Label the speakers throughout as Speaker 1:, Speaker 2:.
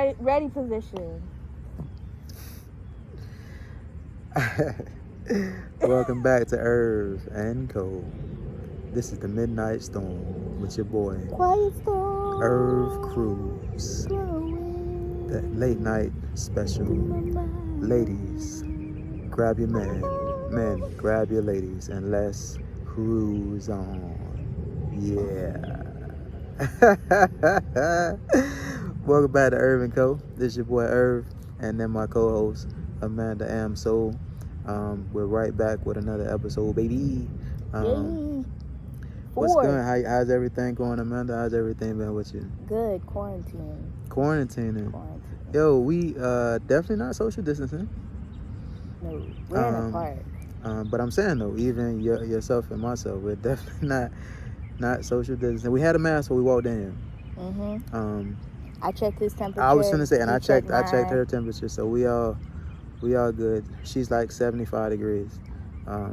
Speaker 1: Ready position.
Speaker 2: Welcome back to Irv and Co. This is the Midnight Storm with your boy
Speaker 1: Quiet storm.
Speaker 2: Irv Cruz. The late night special. Ladies, grab your men. Men, grab your ladies, and let's cruise on. Yeah. Welcome back to Irv and Co. This is your boy Irv, and then my co-host Amanda Am Soul. We're right back with another episode, baby. What's good? How's everything going, Amanda? How's everything been with you?
Speaker 1: Good. Quarantining.
Speaker 2: Quarantining. Yo, we definitely not social distancing.
Speaker 1: No, we're in a park.
Speaker 2: But I'm saying though, even yourself and myself, we're definitely not social distancing. We had a mask when we walked in.
Speaker 1: I checked his temperature.
Speaker 2: I was gonna say, and I checked
Speaker 1: mine.
Speaker 2: her temperature, so we all good. She's like 75 degrees.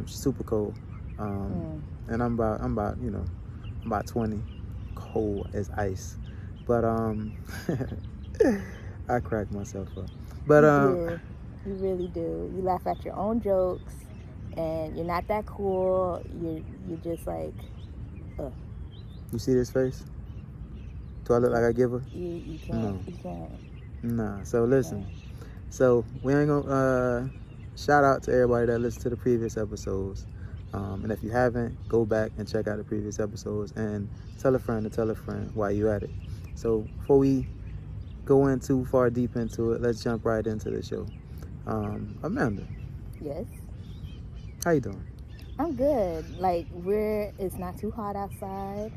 Speaker 2: She's super cold. And I'm about 20, cold as ice. But I crack myself up. But
Speaker 1: you really do. You laugh at your own jokes, and you're not that cool. You're just like, ugh.
Speaker 2: You see this face? Do I look like I give her?
Speaker 1: You can't.
Speaker 2: No.
Speaker 1: You can't.
Speaker 2: Nah. So listen. So we ain't gonna shout out to everybody that listened to the previous episodes. And if you haven't, go back and check out the previous episodes and tell a friend to tell a friend while you at it. So before we go in too far deep into it, let's jump right into the show. Amanda.
Speaker 1: Yes.
Speaker 2: How you doing?
Speaker 1: I'm good. Like it's not too hot outside.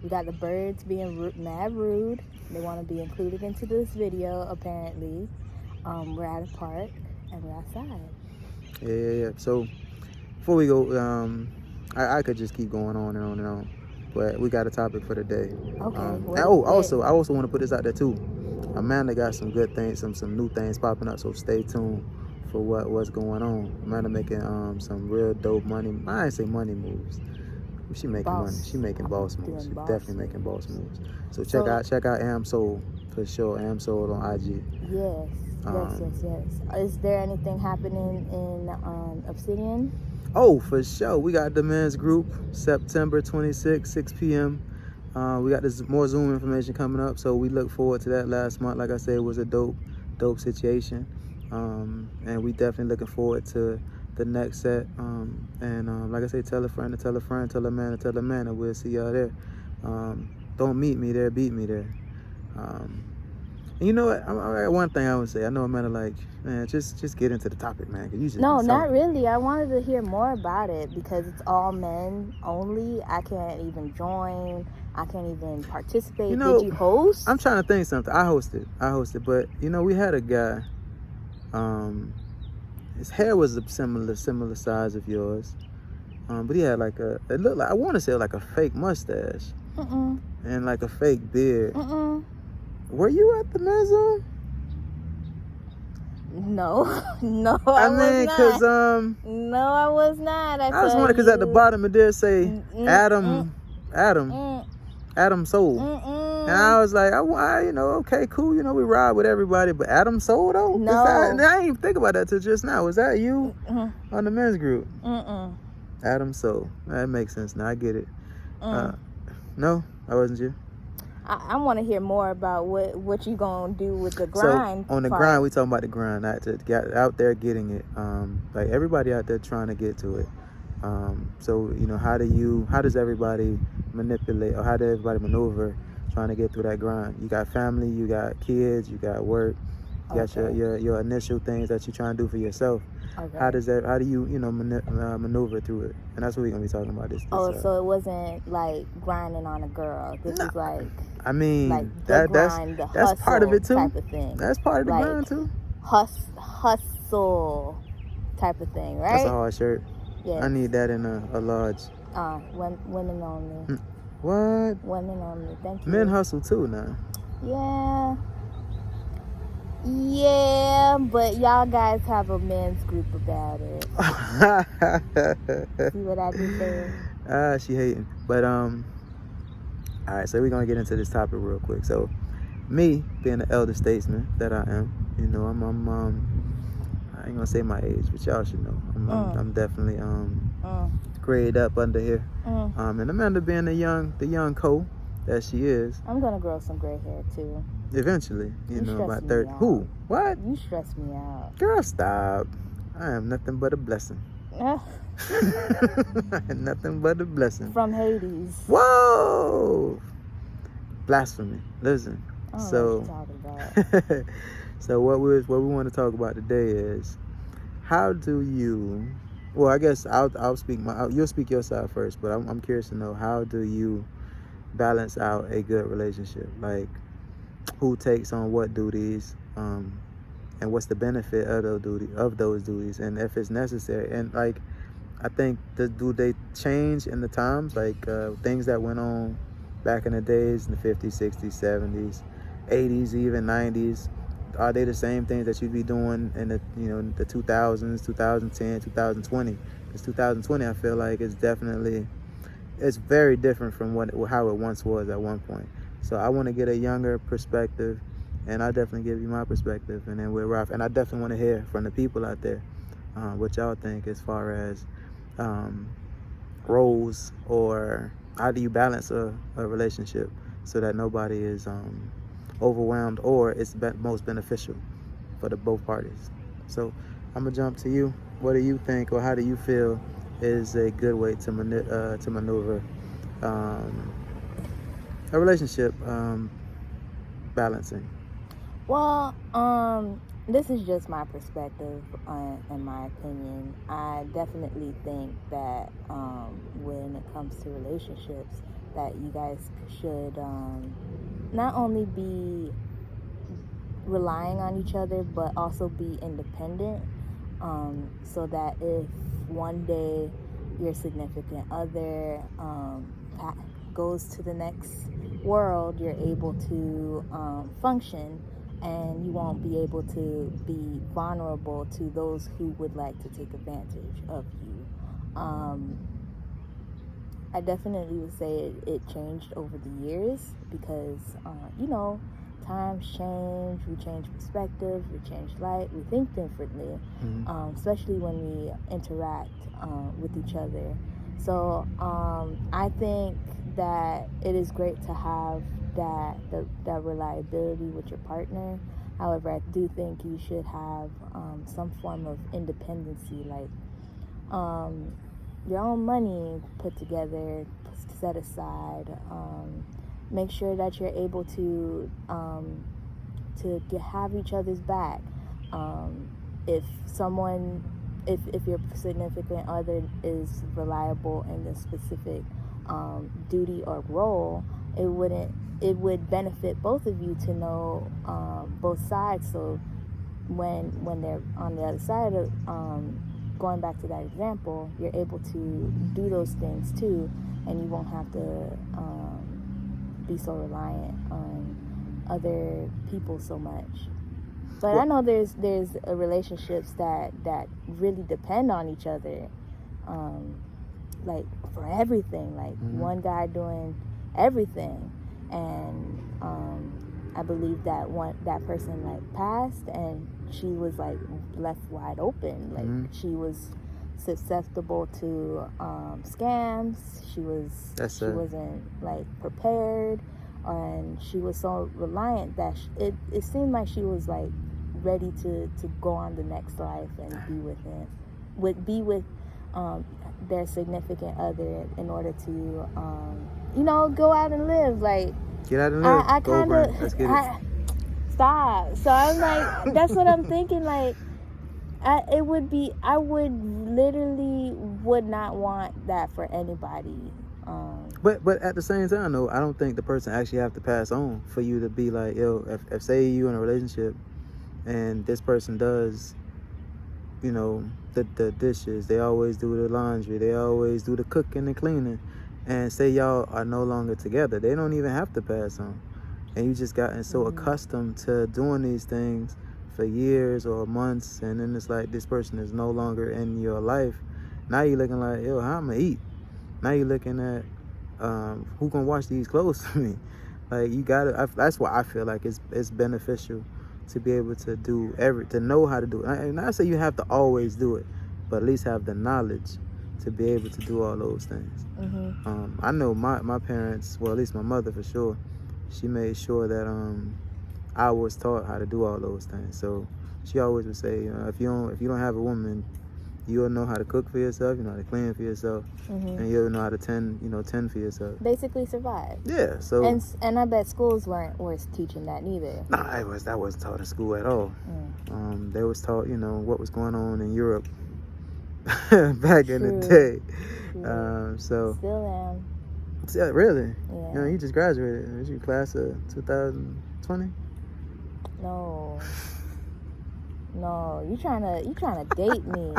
Speaker 1: We got the birds being mad rude. They want to be included into this video apparently. We're at a park and we're outside.
Speaker 2: Yeah. So before we go, I could just keep going on and on and on, but we got a topic for the day.
Speaker 1: Okay.
Speaker 2: I also want to put this out there too. Amanda got some good things, some new things popping up, so stay tuned for what's going on. Amanda making some real dope money. I ain't say money moves. She making money. She making boss moves. She's definitely making boss moves. So check out Am Soul for sure. Am Soul on IG.
Speaker 1: Yes. Is there anything happening in Obsidian?
Speaker 2: Oh, for sure. We got the men's group September 26th, 6 p.m. We got this more Zoom information coming up, so we look forward to that. Last month, like I said, was a dope situation. And we definitely looking forward to the next set. Like I say, tell a friend to tell a friend, tell a man to tell a man, and we'll see y'all there. Don't meet me there, beat me there. And you know what? One thing I would say, I know Amanda like, man, just get into the topic, man. Cause you just
Speaker 1: no, not really. I wanted to hear more about it because it's all men only. I can't even join. I can't even participate.
Speaker 2: You know,
Speaker 1: did you host?
Speaker 2: I'm trying to think something. I hosted, but we had a guy. His hair was a similar size of yours, but he had it looked like, I want to say like a fake mustache, and like a fake beard. Were you at the men's Zoom?
Speaker 1: No, I was not. I was wondering
Speaker 2: because at the bottom it did say Adam Soul, and I was like, okay, cool, we ride with everybody, but Adam Soul though?
Speaker 1: No,
Speaker 2: I didn't even think about that till just now. Was that you on the men's group? Adam Soul. That makes sense now. I get it. No, I wasn't you.
Speaker 1: I want to hear more about what you gonna do with the grind.
Speaker 2: So on the grind, we talking about the grind, not to get out there getting it. Like everybody out there trying to get to it. So how does everybody manipulate, or how does everybody maneuver trying to get through that grind? You got family, you got kids, you got work, you got your initial things that you're trying to do for yourself.
Speaker 1: Okay.
Speaker 2: How do you maneuver through it? And that's what we're gonna be talking about this.
Speaker 1: So it wasn't like grinding on a girl. This is like.
Speaker 2: I mean,
Speaker 1: like the grind, the hustle,
Speaker 2: that's part of it too.
Speaker 1: Type of thing.
Speaker 2: That's part of the grind too.
Speaker 1: Hustle type of thing, right?
Speaker 2: That's a hard shirt.
Speaker 1: Yeah.
Speaker 2: I need that in a large.
Speaker 1: Women only.
Speaker 2: What?
Speaker 1: Women only. Thank you.
Speaker 2: Men hustle too now.
Speaker 1: Yeah, but y'all guys have a men's group about it. See what I did there?
Speaker 2: She hating. But all right, so we're gonna get into this topic real quick. So me being the elder statesman that I am, you know, I'm I ain't gonna say my age, but y'all should know. I'm definitely grayed up under here. And Amanda being the young co that she is.
Speaker 1: I'm gonna grow some gray hair too.
Speaker 2: Eventually, you know,
Speaker 1: stress
Speaker 2: about
Speaker 1: me
Speaker 2: 30.
Speaker 1: out.
Speaker 2: Who? What?
Speaker 1: You stress me out.
Speaker 2: Girl, stop. I am nothing but a blessing. I am nothing but a blessing.
Speaker 1: From Hades.
Speaker 2: Whoa! Blasphemy. Listen.
Speaker 1: I don't know
Speaker 2: So,
Speaker 1: what you're talking about.
Speaker 2: so what we want to talk about today is how do you? Well, I guess I'll speak you'll speak your side first, but I'm curious to know, how do you balance out a good relationship? Like, who takes on what duties, and what's the benefit of those duties, and if it's necessary. And like, I think do they change in the times, like things that went on back in the days, in the 50s, 60s, 70s, 80s, even 90s? Are they the same things that you'd be doing in the the 2000s, 2010, 2020? Because 2020, I feel like it's very different from how it once was at one point. So I want to get a younger perspective, and I'll definitely give you my perspective, and then we'll wrap. And I definitely want to hear from the people out there what y'all think as far as roles, or how do you balance a relationship so that nobody is overwhelmed, or it's most beneficial for both parties. So I'm gonna jump to you. What do you think, or how do you feel is a good way to maneuver a relationship balancing?
Speaker 1: Well, this is just my perspective, in my opinion. I definitely think that when it comes to relationships, that you guys should not only be relying on each other, but also be independent, so that if one day your significant other goes to the next world, you're able to function, and you won't be able to be vulnerable to those who would like to take advantage of you. I definitely would say it changed over the years, because times change, we change perspective, we change light, we think differently, especially when we interact with each other. So I think that it is great to have that reliability with your partner. However, I do think you should have some form of independency, like your own money put together, set aside. Make sure that you're able to have each other's back. If your significant other is reliable in this specific duty or role, it would benefit both of you to know both sides. So when they're on the other side of going back to that example, you're able to do those things too, and you won't have to be so reliant on other people so much. But I know there's relationships that really depend on each other, like for everything, like one guy doing everything, and I believe that person like passed, and she was like left wide open, like she was susceptible to scams. She wasn't like prepared, and she was so reliant that it seemed like she was like ready to go on the next life and be with their significant other in order to go out and live. Like,
Speaker 2: get out and live.
Speaker 1: I kind of
Speaker 2: let's get it.
Speaker 1: Stop. So I'm like, that's what I'm thinking. Like, I would not want that for anybody.
Speaker 2: But at the same time, though, I don't think the person actually have to pass on for you to be like, yo, if say you in a relationship and this person does, the dishes, they always do the laundry, they always do the cooking and cleaning, and say y'all are no longer together, they don't even have to pass on. And you just gotten so accustomed to doing these things for years or months, and then it's like this person is no longer in your life. Now you're looking like, yo, how I'm gonna eat? Now you're looking at who gonna wash these clothes for me? Like you gotta. That's why I feel like it's beneficial to be able to do to know how to do it. And I say you have to always do it, but at least have the knowledge to be able to do all those things. I know my parents, well, at least my mother for sure, she made sure that I was taught how to do all those things. So she always would say, if you don't have a woman, you'll know how to cook for yourself, you know how to clean for yourself, and you'll know how to tend for yourself.
Speaker 1: Basically survive.
Speaker 2: Yeah. So
Speaker 1: and I bet schools weren't teaching that neither.
Speaker 2: Nah, that wasn't taught in school at all. They was taught, what was going on in Europe back in the day. So
Speaker 1: still am.
Speaker 2: Yeah, really?
Speaker 1: Yeah.
Speaker 2: You just graduated. Was you class of 2020?
Speaker 1: No, you trying to date me.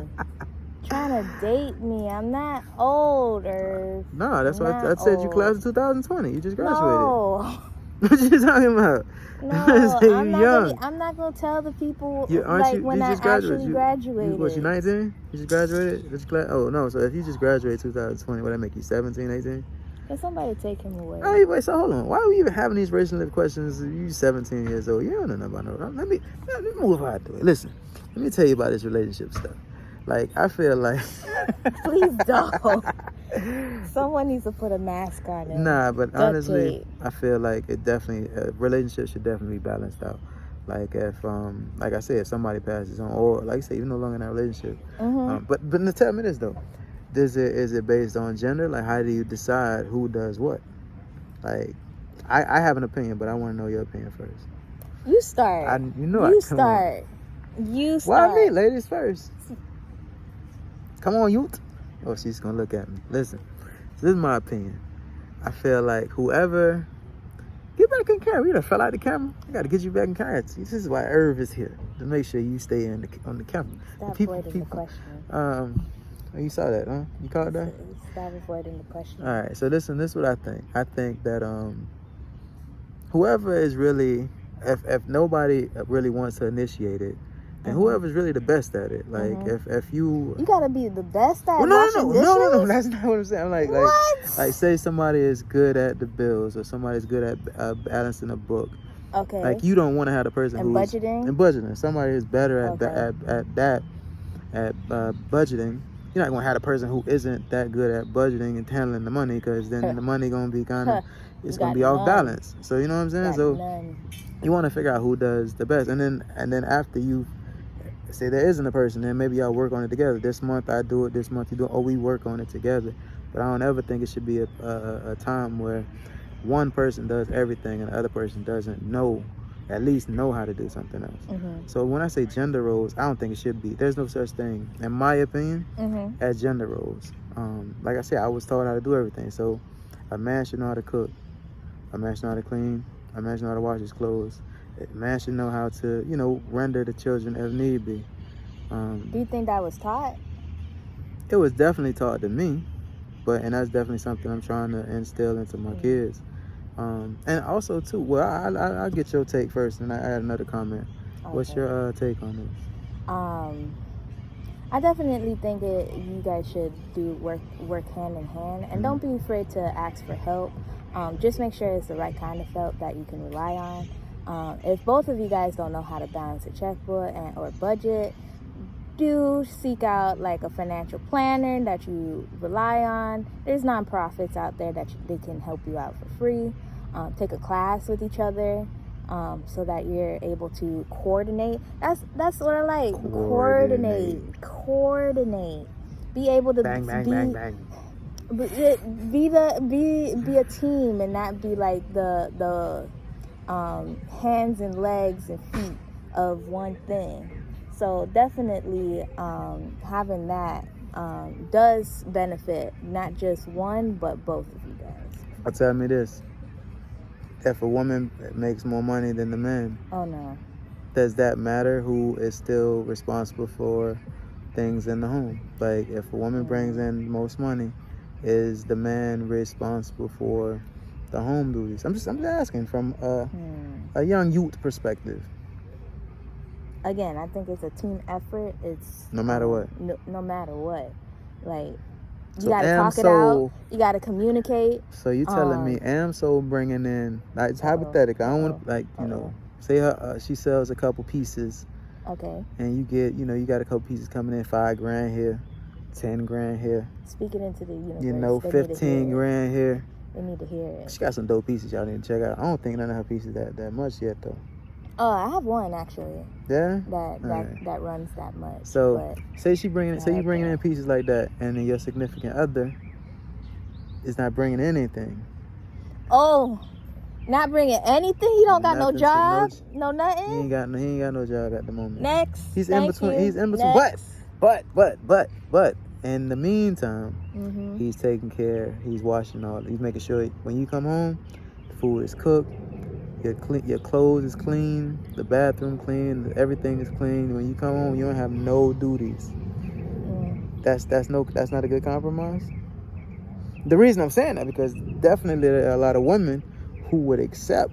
Speaker 1: Trying to date me. I'm not old, Irv.
Speaker 2: No, that's why I said you class of 2020. You just graduated.
Speaker 1: No.
Speaker 2: What you talking about?
Speaker 1: No, I'm not gonna tell the people when I actually graduated.
Speaker 2: You 19? You just graduated? Oh no, so if you just graduated 2020, what that make you 17, 18?
Speaker 1: Can somebody take him away?
Speaker 2: Oh, wait, so hold on. Why are we even having these relationship questions? You 17 years old. You don't know nothing about no. Let me move how I do it. Listen, let me tell you about this relationship stuff. Like, I feel like...
Speaker 1: Please don't. Someone needs to put a mask on it.
Speaker 2: Nah, but honestly, I feel like a relationship should definitely be balanced out. Like if, like I said, if somebody passes on, or like I said, you're no longer in that relationship. But tell me this though, is it based on gender? Like, how do you decide who does what? Like, I have an opinion, but I want to know your opinion first.
Speaker 1: You start. You start.
Speaker 2: Why me? Ladies first. Come on, youth. Oh, she's gonna look at me. Listen, so this is my opinion. I feel like whoever... Get back in camera. You done fell out the camera. I gotta get you back in camera. This is why Irv is here, to make sure you stay on the camera.
Speaker 1: Stop avoiding the question.
Speaker 2: You saw that, huh? You caught that?
Speaker 1: Stop avoiding the question.
Speaker 2: All right. So listen, this is what I think. I think that whoever is really, if nobody really wants to initiate it, and whoever's really the best at it, like if you
Speaker 1: gotta be the best at
Speaker 2: washing dishes? No, that's not what I'm saying. Like say somebody is good at the bills, or somebody's good at balancing a book.
Speaker 1: Okay.
Speaker 2: Like, you don't want to have the person who's budgeting. Somebody is better at budgeting. You're not gonna have the person who isn't that good at budgeting and handling the money, because then the money gonna be it's gonna be off balance. So you know what I'm saying? So you want to figure out who does the best, and then after you say there isn't a person, then maybe y'all work on it together. This month I do it, this month you do it, or we work on it together. But I don't ever think it should be a time where one person does everything and the other person doesn't at least know how to do something else. So when I say gender roles, I don't think it should be. There's no such thing, in my opinion, as gender roles. Like I said, I was taught how to do everything. So a man should know how to cook, a man should know how to clean, a man should know how to wash his clothes, a man should know how to, render the children if need be.
Speaker 1: Do you think that was taught?
Speaker 2: It was definitely taught to me, and that's definitely something I'm trying to instill into my kids. And also too, well, I'll get your take first, and I add another comment. Okay. What's your take on this?
Speaker 1: I definitely think that you guys should do work hand in hand, and don't be afraid to ask for help. Just make sure it's the right kind of help that you can rely on. If both of you guys don't know how to balance a checkbook or budget, do seek out like a financial planner that you rely on. There's nonprofits out there that they can help you out for free. Take a class with each other so that you're able to coordinate. That's what I like. Coordinate. Be able to
Speaker 2: bang, bang.
Speaker 1: Be a team, and not be like the hands and legs and feet of one thing. So definitely having that does benefit not just one, but both of you guys.
Speaker 2: Tell me this. If a woman makes more money than the man,
Speaker 1: oh no,
Speaker 2: does that matter who is still responsible for things in the home? Like, if a woman brings in most money, is the man responsible for the home duties? I'm just asking from a young youth perspective.
Speaker 1: Again, I think it's a team effort. It's
Speaker 2: no matter what.
Speaker 1: No matter what. Like, You gotta talk it out. You gotta communicate.
Speaker 2: So you telling me AMSO bringing in, like, it's hypothetical. I don't want to, like, you know, say she sells a couple pieces.
Speaker 1: Okay.
Speaker 2: And you get, you know, you got a couple pieces coming in, $5,000 here, $10,000 here.
Speaker 1: Speaking into the universe.
Speaker 2: You know, 15 grand here.
Speaker 1: They need to hear it.
Speaker 2: She got some dope pieces y'all need to check out. I don't think none of her pieces that much yet though.
Speaker 1: Oh, I have one actually.
Speaker 2: Yeah.
Speaker 1: That runs that much.
Speaker 2: So say you bringing in pieces like that, and then your significant other is not bringing anything.
Speaker 1: Oh, not bringing anything. He don't got no job, no nothing.
Speaker 2: He ain't got no job at the moment.
Speaker 1: Next.
Speaker 2: He's in between. He's in between. But in the meantime, he's taking care. He's washing he's making sure when you come home, the food is cooked. Your clothes is clean, the bathroom clean, everything is clean. When you come home, you don't have no duties. That's not a good compromise. The reason I'm saying that because definitely there are a lot of women who would accept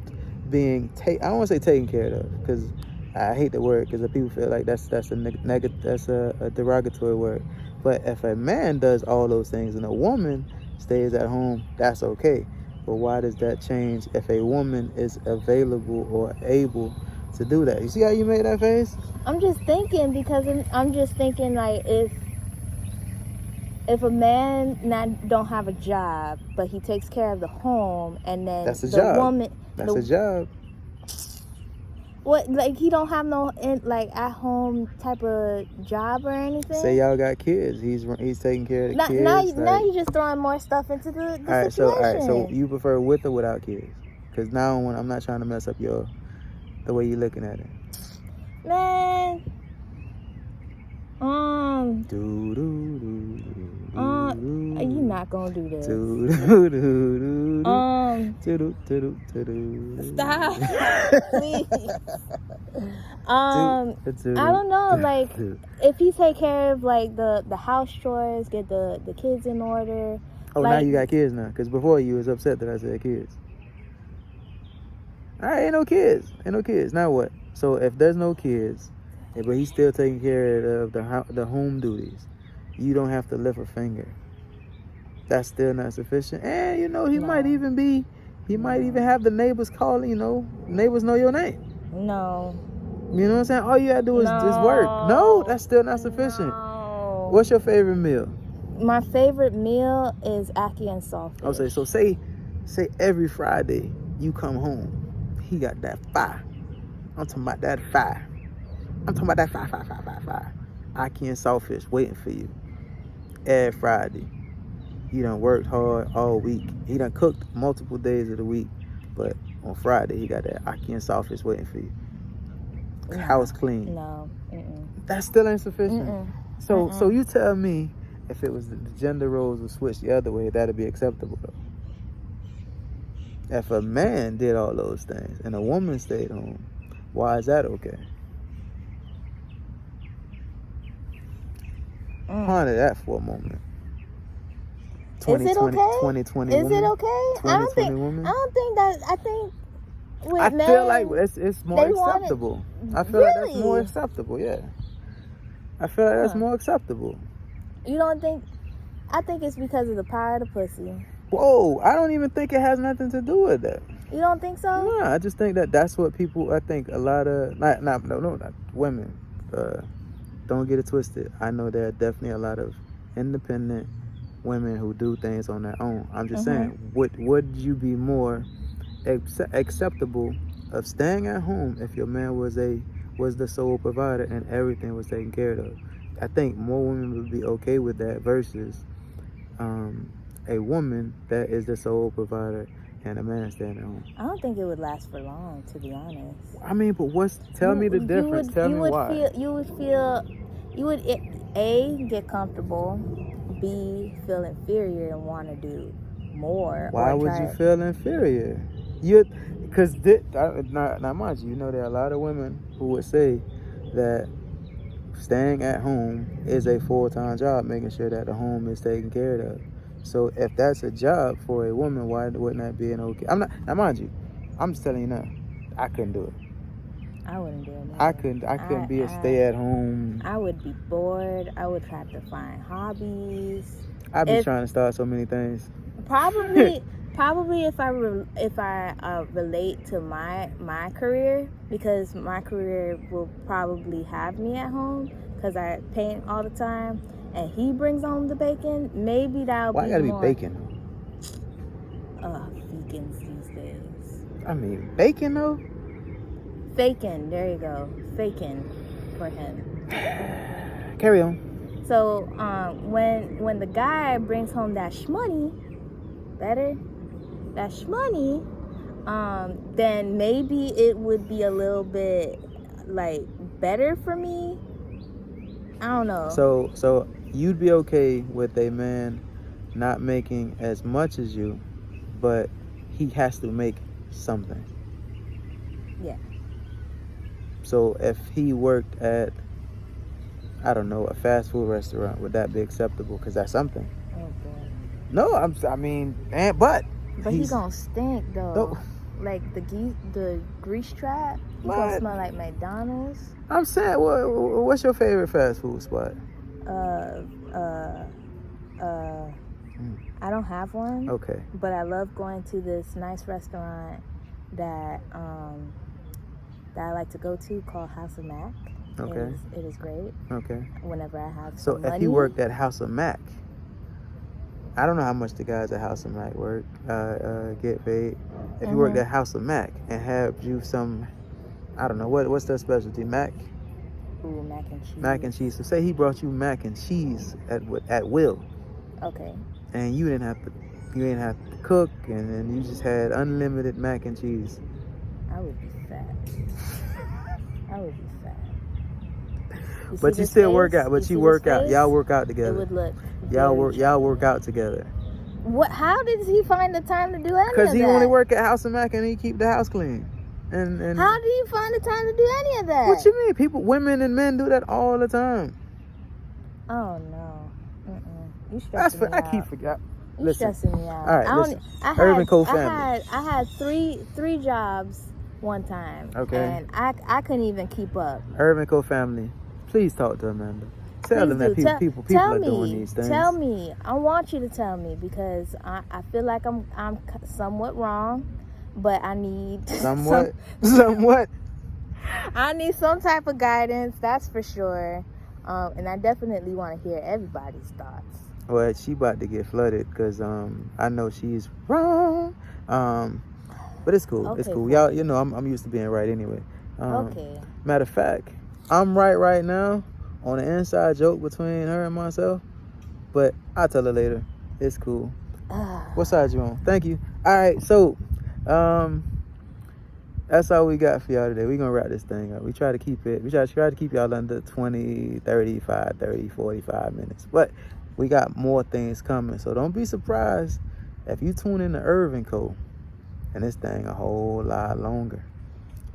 Speaker 2: being I don't want to say taken care of because I hate the word because people feel like that's a derogatory word. But if a man does all those things and a woman stays at home, that's okay. But why does that change if a woman is available or able to do that? You see how you made that face?
Speaker 1: I'm just thinking because I'm just thinking like if a man don't have a job but he takes care of the home and then
Speaker 2: that's a
Speaker 1: the
Speaker 2: job.
Speaker 1: woman
Speaker 2: a job.
Speaker 1: What, like he don't have no like at home type of job or anything?
Speaker 2: Say y'all got kids. He's taking care of the kids.
Speaker 1: Now you're just throwing more stuff into the situation.
Speaker 2: All right, so you prefer with or without kids? Because now I'm not trying to mess up the way you're looking at it.
Speaker 1: Man. You're not gonna do this. Stop, please. I don't know, like if he take care of like the house chores, get the kids in order.
Speaker 2: Oh, now you got kids now, because before you was upset that I said kids. All right, ain't no kids. Now what? So if there's no kids, but he's still taking care of the home duties, you don't have to lift a finger. That's still not sufficient. And he might even have the neighbors calling. Neighbors know your name.
Speaker 1: No.
Speaker 2: You know what I'm saying? All you gotta do is work. No, that's still not sufficient.
Speaker 1: No.
Speaker 2: What's your favorite meal?
Speaker 1: My favorite meal is ackee and saltfish.
Speaker 2: Okay, so say every Friday you come home, he got that fire. I'm talking about that fire. Fire. Ackee and saltfish waiting for you every Friday. He done worked hard all week. He done cooked multiple days of the week, but on Friday he got that ackee and saltfish waiting for you. House clean.
Speaker 1: No.
Speaker 2: That still ain't sufficient. So you tell me, if it was the gender roles were switched the other way, that'd be acceptable though. If a man did all those things and a woman stayed home, why is that okay? Ponder that for a moment.
Speaker 1: Is it okay?
Speaker 2: 2020
Speaker 1: Is
Speaker 2: woman,
Speaker 1: it okay? I think with men,
Speaker 2: feel like it's more acceptable. I feel like that's more acceptable, yeah. I feel like that's more acceptable.
Speaker 1: You don't think? I think it's because of the power of the pussy.
Speaker 2: Whoa, I don't even think it has nothing to do with that.
Speaker 1: You don't think so?
Speaker 2: No, I just think that's what people, I think a lot of, not women, don't get it twisted. I know there are definitely a lot of independent women who do things on their own. I'm just saying, would you be more acceptable of staying at home if your man was the sole provider and everything was taken care of? I think more women would be okay with that versus a woman that is the sole provider and a man staying at home.
Speaker 1: I don't think it would last for long, to be honest.
Speaker 2: I mean, but tell me the difference. Tell me why.
Speaker 1: You would A, get comfortable, B, feel inferior and want to do more.
Speaker 2: Why would you feel inferior? Because now mind you, there are a lot of women who would say that staying at home is a full-time job, making sure that the home is taken care of. So if that's a job for a woman, why wouldn't that be an okay? Now mind you, I'm just telling you now, I couldn't do it.
Speaker 1: I wouldn't do it.
Speaker 2: I couldn't be a stay-at-home.
Speaker 1: I would be bored. I would have to find hobbies.
Speaker 2: I be trying to start so many things.
Speaker 1: Probably if I relate to my career, because my career will probably have me at home because I paint all the time, and he brings home the bacon. Maybe that'll
Speaker 2: Why
Speaker 1: be
Speaker 2: gotta
Speaker 1: more.
Speaker 2: be bacon?
Speaker 1: Vegans these days.
Speaker 2: I mean, bacon though.
Speaker 1: Faking, there you go. Faking for him.
Speaker 2: Carry on.
Speaker 1: So when the guy brings home that shmoney, then maybe it would be a little bit like better for me. I don't know.
Speaker 2: So you'd be okay with a man not making as much as you, but he has to make something.
Speaker 1: Yeah.
Speaker 2: So if he worked at, I don't know, a fast food restaurant, would that be acceptable? Because that's something.
Speaker 1: Okay.
Speaker 2: No, but
Speaker 1: he gonna stink though.
Speaker 2: No.
Speaker 1: Like the grease trap. He gonna smell like McDonald's.
Speaker 2: I'm saying, what's your favorite fast food spot?
Speaker 1: I don't have one.
Speaker 2: Okay.
Speaker 1: But I love going to this nice restaurant that I like to go to called House of Mac.
Speaker 2: Okay.
Speaker 1: It is great.
Speaker 2: Okay.
Speaker 1: Whenever I have
Speaker 2: so
Speaker 1: some
Speaker 2: if
Speaker 1: money.
Speaker 2: you worked at House of Mac, I don't know how much the guys at House of Mac get paid. If you worked at House of Mac and have you some, I don't know, what's their specialty? Mac?
Speaker 1: Ooh, mac and cheese.
Speaker 2: Mac and cheese. So say he brought you mac and cheese at will.
Speaker 1: Okay.
Speaker 2: And you didn't have to cook, and then you just had unlimited mac and cheese.
Speaker 1: I would be fat.
Speaker 2: But you still work out. But you work out. Y'all work out together.
Speaker 1: It would look.
Speaker 2: Y'all work out together.
Speaker 1: What? How did he find the time to do any of that?
Speaker 2: Because he only work at House of Mac and he keep the house clean. And
Speaker 1: how do you find the time to do any of that?
Speaker 2: What you mean? Women and men do that all the time.
Speaker 1: Oh no. You stressing me out.
Speaker 2: I keep forgetting.
Speaker 1: You stressing me out.
Speaker 2: All right, listen. Irv and Co family.
Speaker 1: I had three jobs one time.
Speaker 2: Okay.
Speaker 1: And I couldn't even keep up.
Speaker 2: Irv and Co family. Please talk to Amanda. Tell them that people are doing these things.
Speaker 1: Tell me. I want you to tell me, because I feel like I'm somewhat wrong, but I need
Speaker 2: somewhat.
Speaker 1: I need some type of guidance, that's for sure. And I definitely want to hear everybody's thoughts.
Speaker 2: Well, she about to get flooded because I know she's wrong. But it's cool.
Speaker 1: Okay,
Speaker 2: it's cool. Y'all, I'm used to being right anyway.
Speaker 1: Okay.
Speaker 2: Matter of fact, I'm right now on an inside joke between her and myself, but I'll tell her later. It's cool. What side you on? Thank you. All right, so that's all we got for y'all today. We're gonna wrap this thing up. We try to keep y'all under 20, 35, 30, 45 minutes. But we got more things coming. So don't be surprised if you tune in to Irv and Co. and this thing a whole lot longer.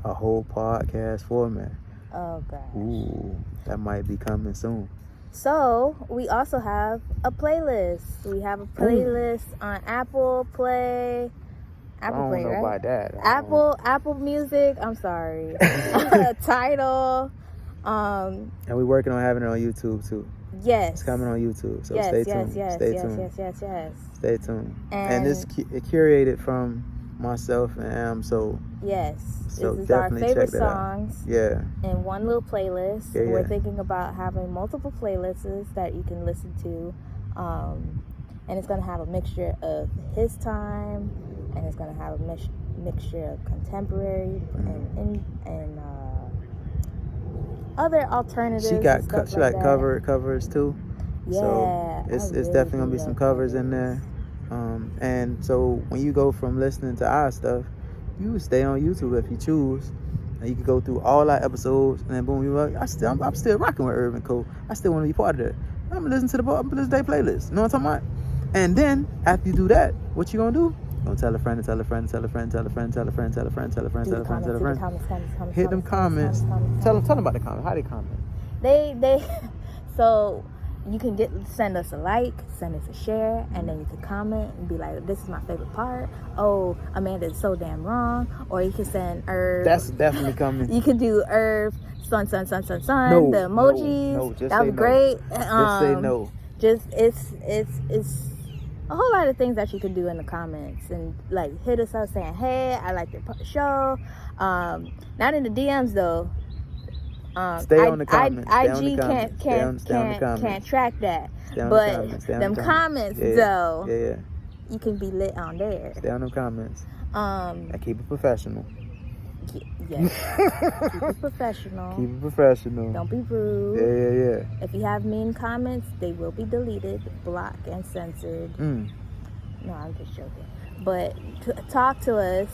Speaker 2: A whole podcast format.
Speaker 1: Oh gosh.
Speaker 2: Ooh, that might be coming soon.
Speaker 1: So we also have a playlist. We have a playlist on Apple Play. Apple Play, right?
Speaker 2: About that.
Speaker 1: Apple Music. I'm sorry. Tidal.
Speaker 2: And we're working on having it on YouTube too.
Speaker 1: Yes.
Speaker 2: It's coming on YouTube. So
Speaker 1: yes,
Speaker 2: stay tuned.
Speaker 1: Yes.
Speaker 2: Stay tuned. And it's curated from myself and Am. So
Speaker 1: yes.
Speaker 2: So
Speaker 1: this is our favorite
Speaker 2: songs.
Speaker 1: Out.
Speaker 2: Yeah.
Speaker 1: In one little playlist.
Speaker 2: Yeah.
Speaker 1: We're thinking about having multiple playlists that you can listen to. And it's going to have a mixture of his time, and it's going to have a mixture of contemporary and other alternatives.
Speaker 2: She like covers too.
Speaker 1: Yeah.
Speaker 2: So it's definitely going to be some covers in there. And so when you go from listening to our stuff, you can stay on YouTube if you choose. And you can go through all our episodes, and then boom, you're like, I'm still rocking with Irv and Co. I still want to be part of that. I'm gonna listen to this day playlist. You know what I'm talking about? And then after you do that, what you gonna do? You're gonna tell a friend, tell a friend, tell a friend, tell a friend, tell a friend, tell a friend, tell a friend, tell a friend, tell a friend. Hit them comments. Tell them about the comments. How they comment?
Speaker 1: They so you can send us a like, send us a share, and then you can comment and be like, this is my favorite part. Oh, Amanda's so damn wrong. Or you can send Irv.
Speaker 2: That's definitely coming.
Speaker 1: You can do Irv, son,
Speaker 2: No,
Speaker 1: the emojis.
Speaker 2: no, just
Speaker 1: that would be great.
Speaker 2: Just say no.
Speaker 1: just it's a whole lot of things that you can do in the comments, and like hit us up saying, hey, I like your show. Not in the DMs though.
Speaker 2: Stay on the comments.
Speaker 1: IG can't track that. But them comments though,
Speaker 2: yeah,
Speaker 1: you can be lit on there.
Speaker 2: Stay on them comments. And keep it professional.
Speaker 1: Yes. Keep it professional.
Speaker 2: Keep it professional.
Speaker 1: Don't be rude.
Speaker 2: Yeah.
Speaker 1: If you have mean comments, they will be deleted, blocked, and censored. No, I'm just joking. But talk to us,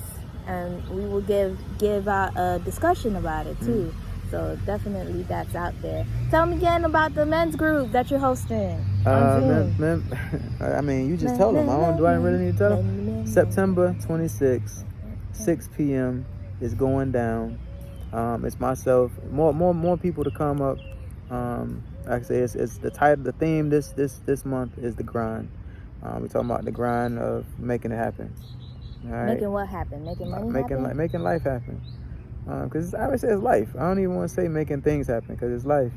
Speaker 1: and we will give out a discussion about it too. So definitely that's out there. Tell me again about the men's group that you're hosting.
Speaker 2: I mean, you just tell them. Do I really need to tell them? September 26th, 6 p.m. is going down. It's myself. More people to come up. Like I say, it's the title, the theme this month is the grind. We're talking about the grind of making it happen. All right? Making
Speaker 1: what happen? Making money happen?
Speaker 2: Making life happen. Because I would say it's life. I don't even want to say making things happen, because it's life.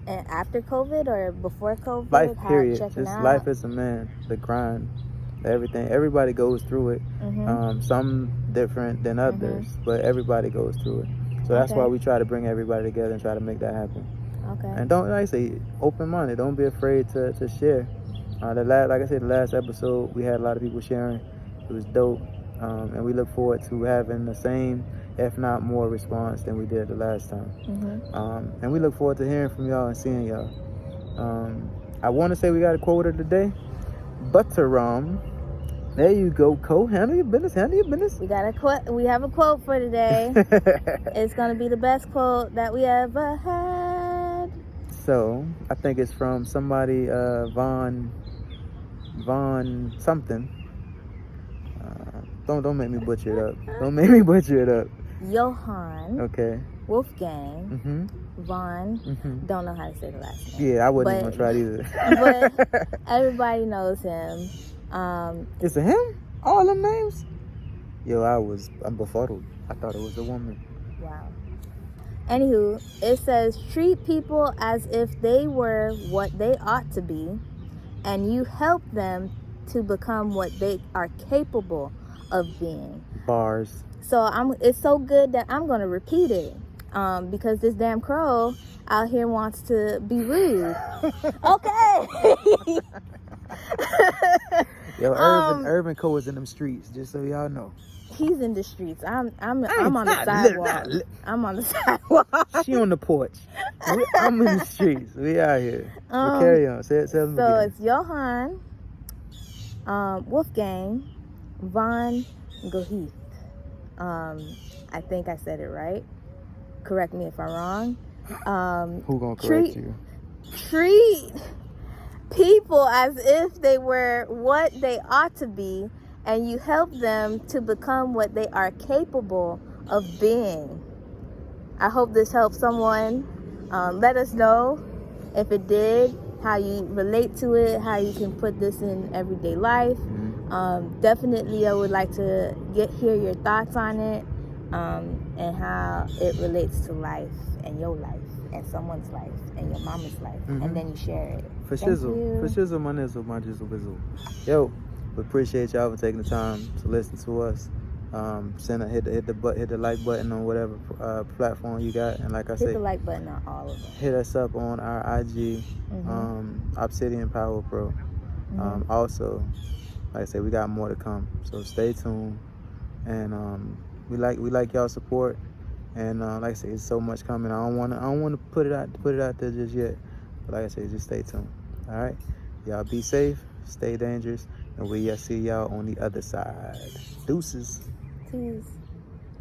Speaker 1: And after COVID or before COVID?
Speaker 2: Life, period. Just life as a man. The grind. Everything. Everybody goes through it. Some different than others, but everybody goes through it. So that's why we try to bring everybody together and try to make that happen.
Speaker 1: Okay.
Speaker 2: And don't, like I say, open-minded. Don't be afraid to share. Like I said, the last episode, we had a lot of people sharing. It was dope. And we look forward to having the same, if not more, response than we did the last time. And we look forward to hearing from y'all and seeing y'all. I want to say we got a quote of the day. Butter there you go, Co. Handle your business.
Speaker 1: We got a quote. We have a quote for today. It's gonna be the best quote that we ever had.
Speaker 2: So I think it's from somebody, Von something. Don't make me butcher it up.
Speaker 1: Johann.
Speaker 2: Okay.
Speaker 1: Wolfgang. Von. Don't know how to say the last name.
Speaker 2: Yeah, I wouldn't even try it either.
Speaker 1: But everybody knows him.
Speaker 2: Is it him? All them names? Yo, I'm befuddled. I thought it was a woman.
Speaker 1: Wow. Anywho, it says, treat people as if they were what they ought to be, and you help them to become what they are capable of being.
Speaker 2: Bars.
Speaker 1: So it's so good that I'm gonna repeat it, because this damn crow out here wants to be rude. Okay.
Speaker 2: Yo, Irv and Co is in them streets, just so y'all know.
Speaker 1: He's in the streets. I'm on the sidewalk. I'm on the sidewalk.
Speaker 2: She on the porch. I'm in the streets. We out here. Carry on. Say it. Tell them again.
Speaker 1: It's Johann, Wolfgang, Von Goethe. I think I said it right. Correct me if I'm wrong.
Speaker 2: Who gonna correct you?
Speaker 1: Treat people as if they were what they ought to be, and you help them to become what they are capable of being. I hope this helps someone. Let us know if it did, how you relate to it, how you can put this in everyday life. Definitely, I would like to hear your thoughts on it, and how it relates to life and your life and someone's life and your mama's life, and then you share it.
Speaker 2: For shizzle, my nizzle, my jizzle, bizzle. Yo, we appreciate y'all for taking the time to listen to us. Hit the like button on whatever platform you got, and like I said,
Speaker 1: hit the like button on all of them.
Speaker 2: Hit us up on our IG, Obsidian Power Pro. Also, like I said, we got more to come, so stay tuned. And we like y'all support. And like I said, it's so much coming. I don't want to put it out there just yet. But like I said, just stay tuned. All right, y'all be safe, stay dangerous, and we'll see y'all on the other side. Deuces.
Speaker 1: Peace.